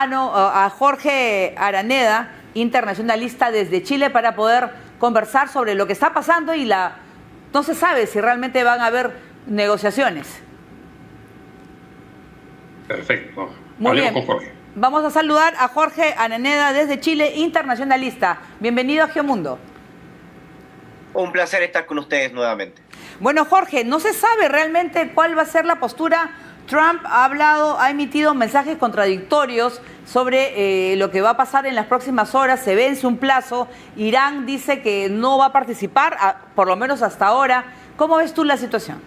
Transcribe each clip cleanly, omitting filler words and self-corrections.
A Jorge Araneda, internacionalista desde Chile, para poder conversar sobre lo que está pasando y no se sabe si realmente van a haber negociaciones. Perfecto. Muy Hablemos bien. con Jorge. Vamos a saludar a Jorge Araneda desde Chile, internacionalista. Bienvenido a Geomundo. Un placer estar con ustedes nuevamente. Bueno, Jorge, no se sabe realmente cuál va a ser la postura. Trump ha emitido mensajes contradictorios sobre lo que va a pasar en las próximas horas. Se vence un plazo. Irán dice que no va a participar, por lo menos hasta ahora. ¿Cómo ves tú la situación?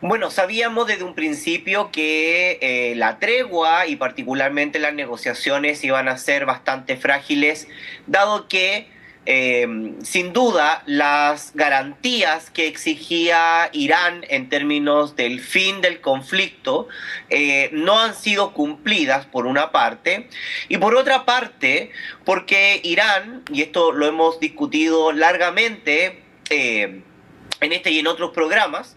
Bueno, sabíamos desde un principio que la tregua y particularmente las negociaciones iban a ser bastante frágiles, dado que sin duda las garantías que exigía Irán en términos del fin del conflicto no han sido cumplidas por una parte, y por otra parte porque Irán, y esto lo hemos discutido largamente en este y en otros programas,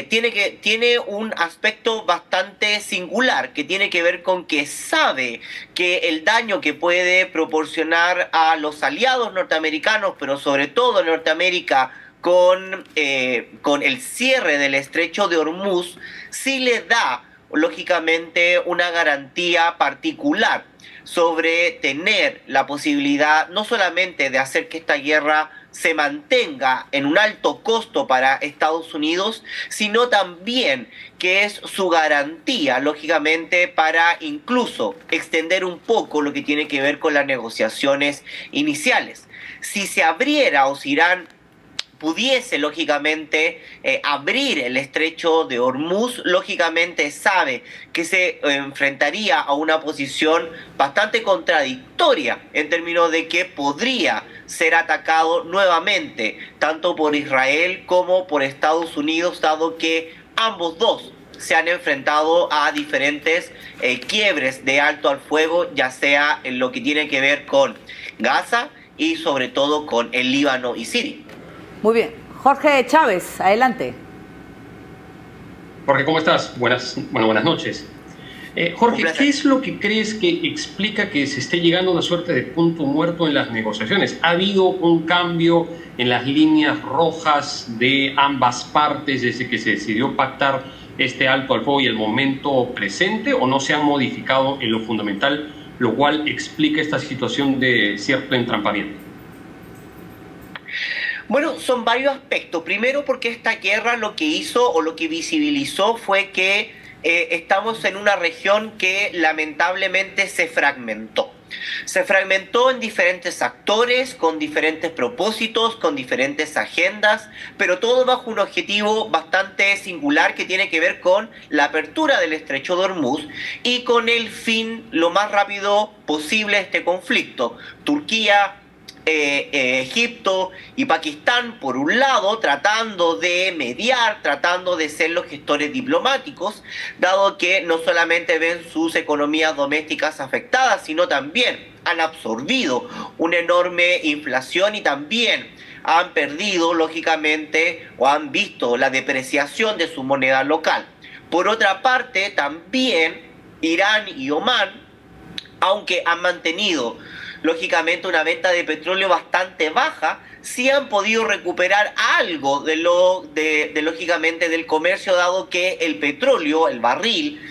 tiene un aspecto bastante singular que tiene que ver con que sabe que el daño que puede proporcionar a los aliados norteamericanos, pero sobre todo en Norteamérica, con el cierre del estrecho de Hormuz, sí le da lógicamente una garantía particular sobre tener la posibilidad no solamente de hacer que esta guerra se mantenga en un alto costo para Estados Unidos, sino también que es su garantía, lógicamente, para incluso extender un poco lo que tiene que ver con las negociaciones iniciales. Si se abriera o si Irán pudiese lógicamente abrir el estrecho de Hormuz, lógicamente sabe que se enfrentaría a una posición bastante contradictoria en términos de que podría ser atacado nuevamente tanto por Israel como por Estados Unidos, dado que ambos dos se han enfrentado a diferentes quiebres de alto al fuego, ya sea en lo que tiene que ver con Gaza y sobre todo con el Líbano y Siria. Muy bien. Jorge Chávez, adelante. Jorge, ¿cómo estás? Buenas noches. Jorge, ¿qué es lo que crees que explica que se esté llegando a una suerte de punto muerto en las negociaciones? ¿Ha habido un cambio en las líneas rojas de ambas partes desde que se decidió pactar este alto al fuego y el momento presente, o no se han modificado en lo fundamental, lo cual explica esta situación de cierto entrampamiento? Bueno, son varios aspectos. Primero, porque esta guerra lo que hizo o lo que visibilizó fue que estamos en una región que lamentablemente se fragmentó. Se fragmentó en diferentes actores, con diferentes propósitos, con diferentes agendas, pero todo bajo un objetivo bastante singular que tiene que ver con la apertura del estrecho de Hormuz y con el fin lo más rápido posible de este conflicto. Turquía, Egipto y Pakistán, por un lado, tratando de mediar, tratando de ser los gestores diplomáticos, dado que no solamente ven sus economías domésticas afectadas, sino también han absorbido una enorme inflación y también han perdido, lógicamente, o han visto la depreciación de su moneda local. Por otra parte, también Irán y Omán, aunque han mantenido lógicamente una venta de petróleo bastante baja, sí han podido recuperar algo lógicamente del comercio, dado que el petróleo, el barril,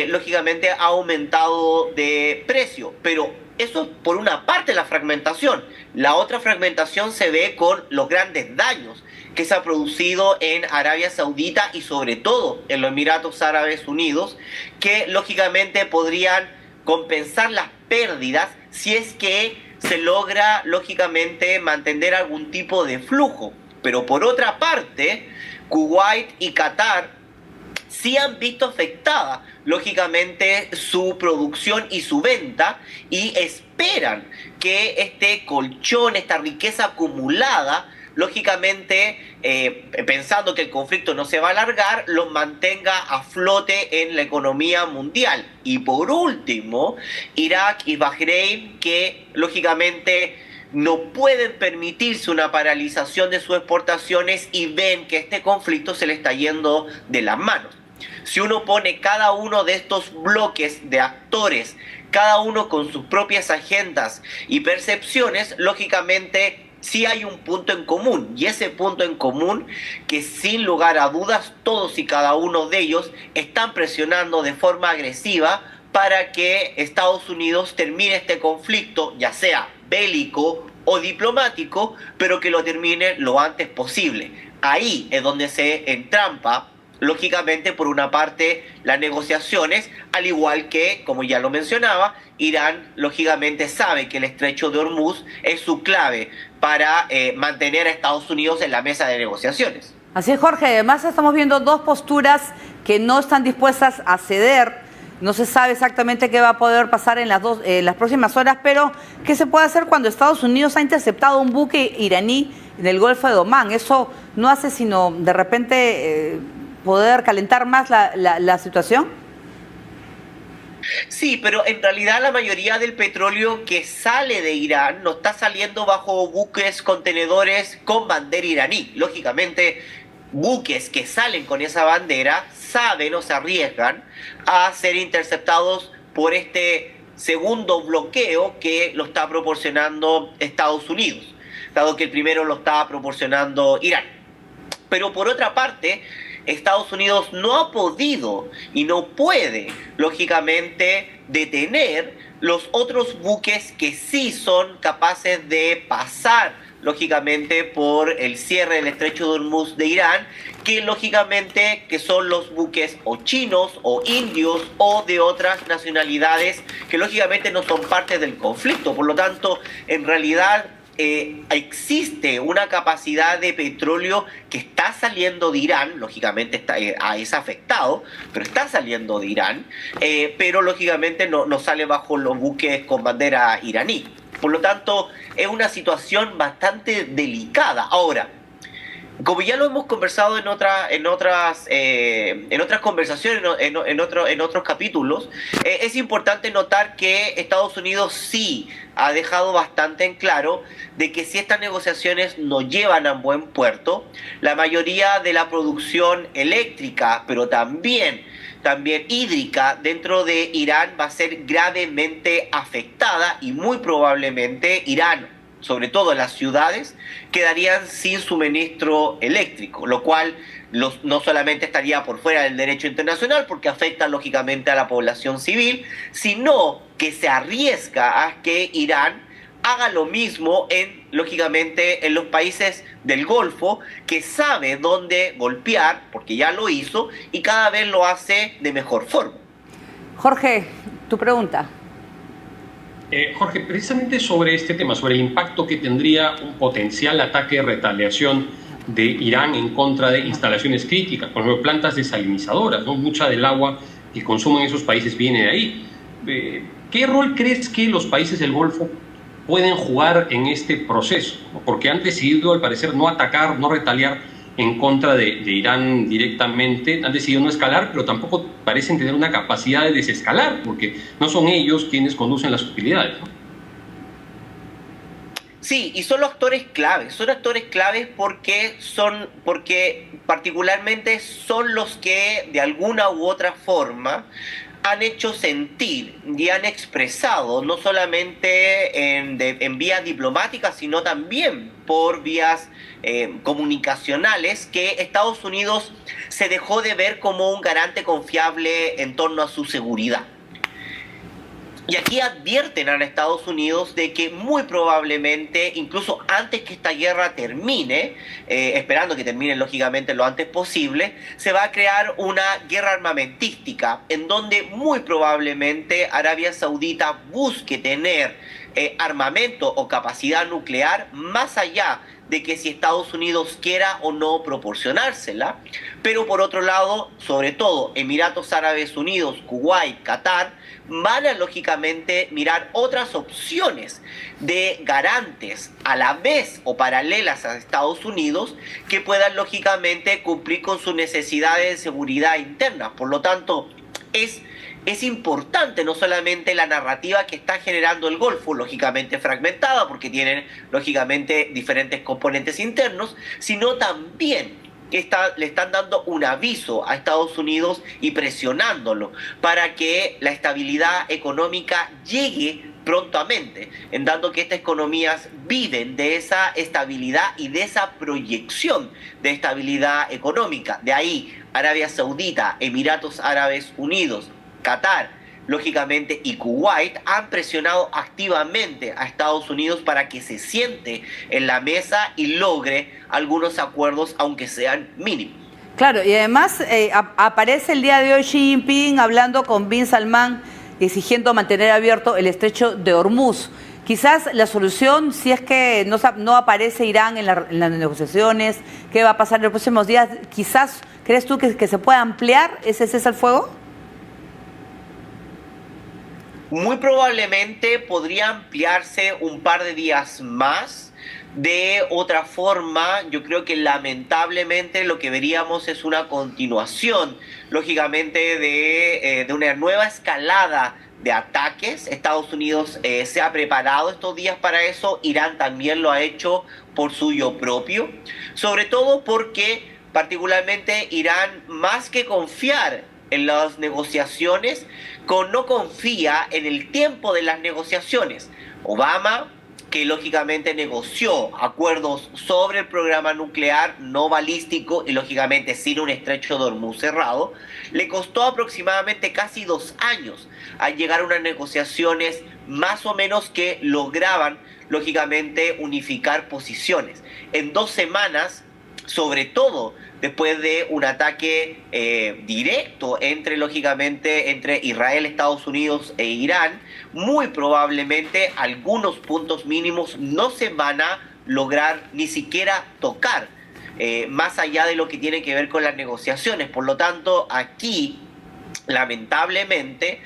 lógicamente ha aumentado de precio. Pero eso es por una parte la fragmentación. La otra fragmentación se ve con los grandes daños que se ha producido en Arabia Saudita y sobre todo en los Emiratos Árabes Unidos, que lógicamente podrían compensar las pérdidas si es que se logra lógicamente mantener algún tipo de flujo. Pero por otra parte, Kuwait y Qatar sí han visto afectada lógicamente su producción y su venta, y esperan que este colchón, esta riqueza acumulada, lógicamente, pensando que el conflicto no se va a alargar, los mantenga a flote en la economía mundial. Y por último, Irak y Bahrein, que lógicamente no pueden permitirse una paralización de sus exportaciones y ven que este conflicto se le está yendo de las manos. Si uno pone cada uno de estos bloques de actores, cada uno con sus propias agendas y percepciones, lógicamente sí hay un punto en común, y ese punto en común que sin lugar a dudas todos y cada uno de ellos están presionando de forma agresiva para que Estados Unidos termine este conflicto, ya sea bélico o diplomático, pero que lo termine lo antes posible. Ahí es donde se entrampa, lógicamente, por una parte, las negociaciones, al igual que, como ya lo mencionaba, Irán, lógicamente, sabe que el estrecho de Hormuz es su clave para mantener a Estados Unidos en la mesa de negociaciones. Así es, Jorge. Además, estamos viendo dos posturas que no están dispuestas a ceder. No se sabe exactamente qué va a poder pasar en las próximas horas, pero ¿qué se puede hacer cuando Estados Unidos ha interceptado un buque iraní en el Golfo de Omán? Eso no hace sino, de repente, poder calentar más la situación. Sí, pero en realidad la mayoría del petróleo que sale de Irán no está saliendo bajo buques contenedores con bandera iraní. Lógicamente, buques que salen con esa bandera saben o se arriesgan a ser interceptados por este segundo bloqueo que lo está proporcionando Estados Unidos, dado que el primero lo estaba proporcionando Irán. Pero por otra parte, Estados Unidos no ha podido y no puede, lógicamente, detener los otros buques que sí son capaces de pasar, lógicamente, por el cierre del estrecho de Hormuz de Irán, que lógicamente que son los buques o chinos o indios o de otras nacionalidades que lógicamente no son parte del conflicto. Por lo tanto, en realidad existe una capacidad de petróleo que está saliendo de Irán, lógicamente es afectado, pero está saliendo de Irán, pero lógicamente no sale bajo los buques con bandera iraní. Por lo tanto, es una situación bastante delicada. Ahora, como ya lo hemos conversado en otras conversaciones, en otros capítulos, es importante notar que Estados Unidos sí ha dejado bastante en claro de que si estas negociaciones no llevan a buen puerto, la mayoría de la producción eléctrica, pero también hídrica dentro de Irán va a ser gravemente afectada y muy probablemente Irán, sobre todo en las ciudades, quedarían sin suministro eléctrico, lo cual no solamente estaría por fuera del derecho internacional porque afecta lógicamente a la población civil, sino que se arriesga a que Irán haga lo mismo lógicamente en los países del Golfo, que sabe dónde golpear, porque ya lo hizo, y cada vez lo hace de mejor forma. Jorge, tu pregunta. Jorge, precisamente sobre este tema, sobre el impacto que tendría un potencial ataque de retaliación de Irán en contra de instalaciones críticas, por ejemplo, plantas desalinizadoras, ¿no? Mucha del agua que consumen esos países viene de ahí. ¿Qué rol crees que los países del Golfo pueden jugar en este proceso? Porque han decidido, al parecer, no atacar, no retaliar en contra de Irán directamente, han decidido no escalar, pero tampoco parecen tener una capacidad de desescalar, porque no son ellos quienes conducen las hostilidades, ¿no? Sí, y son actores claves porque particularmente son los que de alguna u otra forma han hecho sentir y han expresado, no solamente en vías diplomáticas, sino también por vías comunicacionales, que Estados Unidos se dejó de ver como un garante confiable en torno a su seguridad. Y aquí advierten a Estados Unidos de que muy probablemente, incluso antes que esta guerra termine, esperando que termine lógicamente lo antes posible, se va a crear una guerra armamentística en donde muy probablemente Arabia Saudita busque tener armamento o capacidad nuclear más allá de que si Estados Unidos quiera o no proporcionársela. Pero por otro lado, sobre todo Emiratos Árabes Unidos, Kuwait, Qatar, van a lógicamente mirar otras opciones de garantes a la vez o paralelas a Estados Unidos que puedan lógicamente cumplir con sus necesidades de seguridad interna. Por lo tanto, es importante no solamente la narrativa que está generando el Golfo, lógicamente fragmentada porque tienen lógicamente diferentes componentes internos, sino también que le están dando un aviso a Estados Unidos y presionándolo para que la estabilidad económica llegue prontamente, en dado que estas economías viven de esa estabilidad y de esa proyección de estabilidad económica. De ahí Arabia Saudita, Emiratos Árabes Unidos, Qatar, lógicamente, y Kuwait han presionado activamente a Estados Unidos para que se siente en la mesa y logre algunos acuerdos, aunque sean mínimos. Claro, y además aparece el día de hoy Xi Jinping hablando con Bin Salman, exigiendo mantener abierto el estrecho de Hormuz. Quizás la solución, si es que no aparece Irán en las negociaciones, ¿qué va a pasar en los próximos días? Quizás, ¿crees tú que se pueda ampliar ese cese al fuego? Muy probablemente podría ampliarse un par de días más. De otra forma, yo creo que lamentablemente lo que veríamos es una continuación, lógicamente, de una nueva escalada de ataques. Estados Unidos se ha preparado estos días para eso, Irán también lo ha hecho por suyo propio, sobre todo porque particularmente Irán, más que confiar en las negociaciones, no confía en el tiempo de las negociaciones. Obama, que lógicamente negoció acuerdos sobre el programa nuclear no balístico y lógicamente sin un estrecho de Hormuz cerrado, le costó aproximadamente casi 2 años a llegar a unas negociaciones más o menos que lograban lógicamente unificar posiciones. En 2 semanas, sobre todo después de un ataque directo entre Israel, Estados Unidos e Irán, muy probablemente algunos puntos mínimos no se van a lograr ni siquiera tocar, más allá de lo que tiene que ver con las negociaciones. Por lo tanto, aquí, lamentablemente,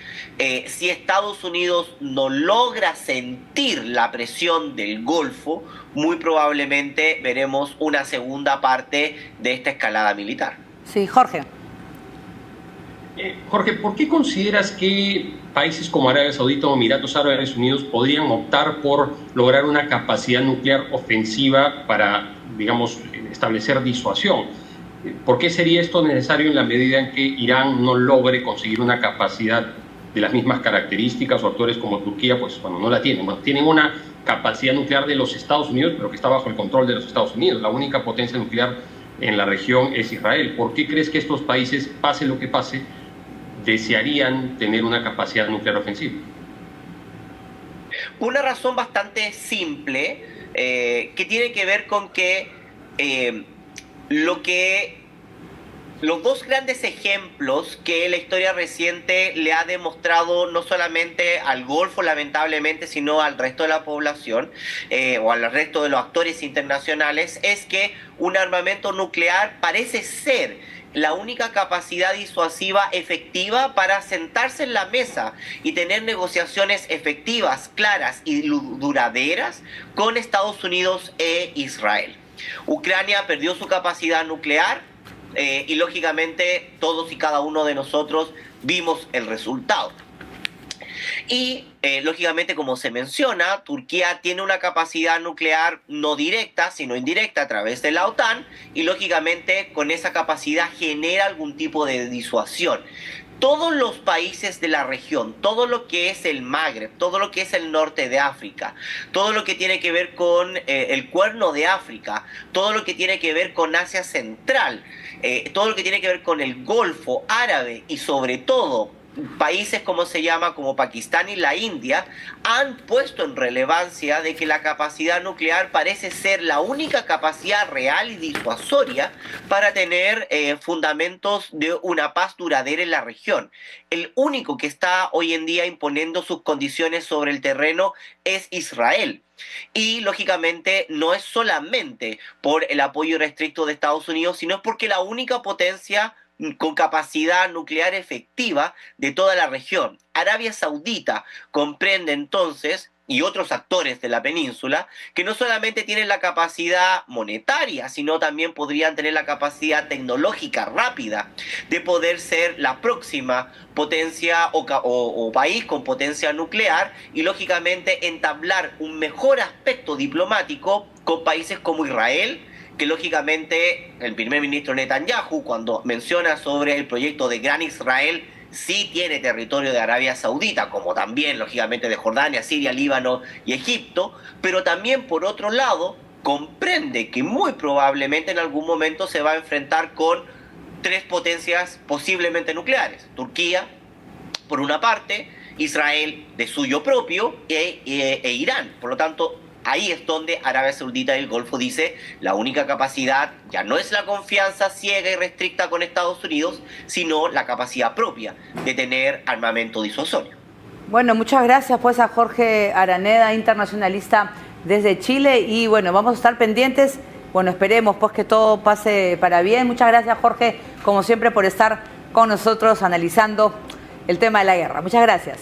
si Estados Unidos no logra sentir la presión del Golfo, muy probablemente veremos una segunda parte de esta escalada militar. Sí, Jorge. Jorge, ¿por qué consideras que países como Arabia Saudita o Emiratos Árabes Unidos podrían optar por lograr una capacidad nuclear ofensiva para, digamos, establecer disuasión? ¿Por qué sería esto necesario en la medida en que Irán no logre conseguir una capacidad de las mismas características, o actores como Turquía, pues bueno, no la tienen? Bueno, tienen una capacidad nuclear de los Estados Unidos, pero que está bajo el control de los Estados Unidos. La única potencia nuclear en la región es Israel. ¿Por qué crees que estos países, pase lo que pase, desearían tener una capacidad nuclear ofensiva? Una razón bastante simple, que tiene que ver con que los 2 grandes ejemplos que la historia reciente le ha demostrado no solamente al Golfo, lamentablemente, sino al resto de la población o al resto de los actores internacionales, es que un armamento nuclear parece ser la única capacidad disuasiva efectiva para sentarse en la mesa y tener negociaciones efectivas, claras y duraderas con Estados Unidos e Israel. Ucrania perdió su capacidad nuclear y lógicamente todos y cada uno de nosotros vimos el resultado. Y lógicamente, como se menciona, Turquía tiene una capacidad nuclear no directa, sino indirecta a través de la OTAN, y lógicamente con esa capacidad genera algún tipo de disuasión. Todos los países de la región, todo lo que es el Magreb, todo lo que es el norte de África, todo lo que tiene que ver con el Cuerno de África, todo lo que tiene que ver con Asia Central, todo lo que tiene que ver con el Golfo Árabe y sobre todo países como Pakistán y la India, han puesto en relevancia de que la capacidad nuclear parece ser la única capacidad real y disuasoria para tener fundamentos de una paz duradera en la región. El único que está hoy en día imponiendo sus condiciones sobre el terreno es Israel. Y lógicamente no es solamente por el apoyo irrestricto de Estados Unidos, sino es porque la única potencia con capacidad nuclear efectiva de toda la región. Arabia Saudita comprende entonces, y otros actores de la península, que no solamente tienen la capacidad monetaria, sino también podrían tener la capacidad tecnológica rápida de poder ser la próxima potencia o país con potencia nuclear y lógicamente entablar un mejor aspecto diplomático con países como Israel que lógicamente el primer ministro Netanyahu, cuando menciona sobre el proyecto de Gran Israel, sí tiene territorio de Arabia Saudita, como también lógicamente de Jordania, Siria, Líbano y Egipto, pero también por otro lado comprende que muy probablemente en algún momento se va a enfrentar con tres potencias posiblemente nucleares: Turquía, por una parte, Israel de suyo propio e Irán. Por lo tanto, ahí es donde Arabia Saudita y el Golfo dice: la única capacidad ya no es la confianza ciega y restricta con Estados Unidos, sino la capacidad propia de tener armamento disuasorio. Bueno, muchas gracias pues a Jorge Araneda, internacionalista desde Chile, y bueno, vamos a estar pendientes. Bueno, esperemos pues que todo pase para bien. Muchas gracias, Jorge, como siempre, por estar con nosotros analizando el tema de la guerra. Muchas gracias.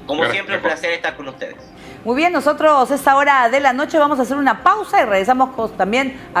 Como siempre, un placer estar con ustedes. Muy bien, nosotros a esta hora de la noche vamos a hacer una pausa y regresamos también a hablar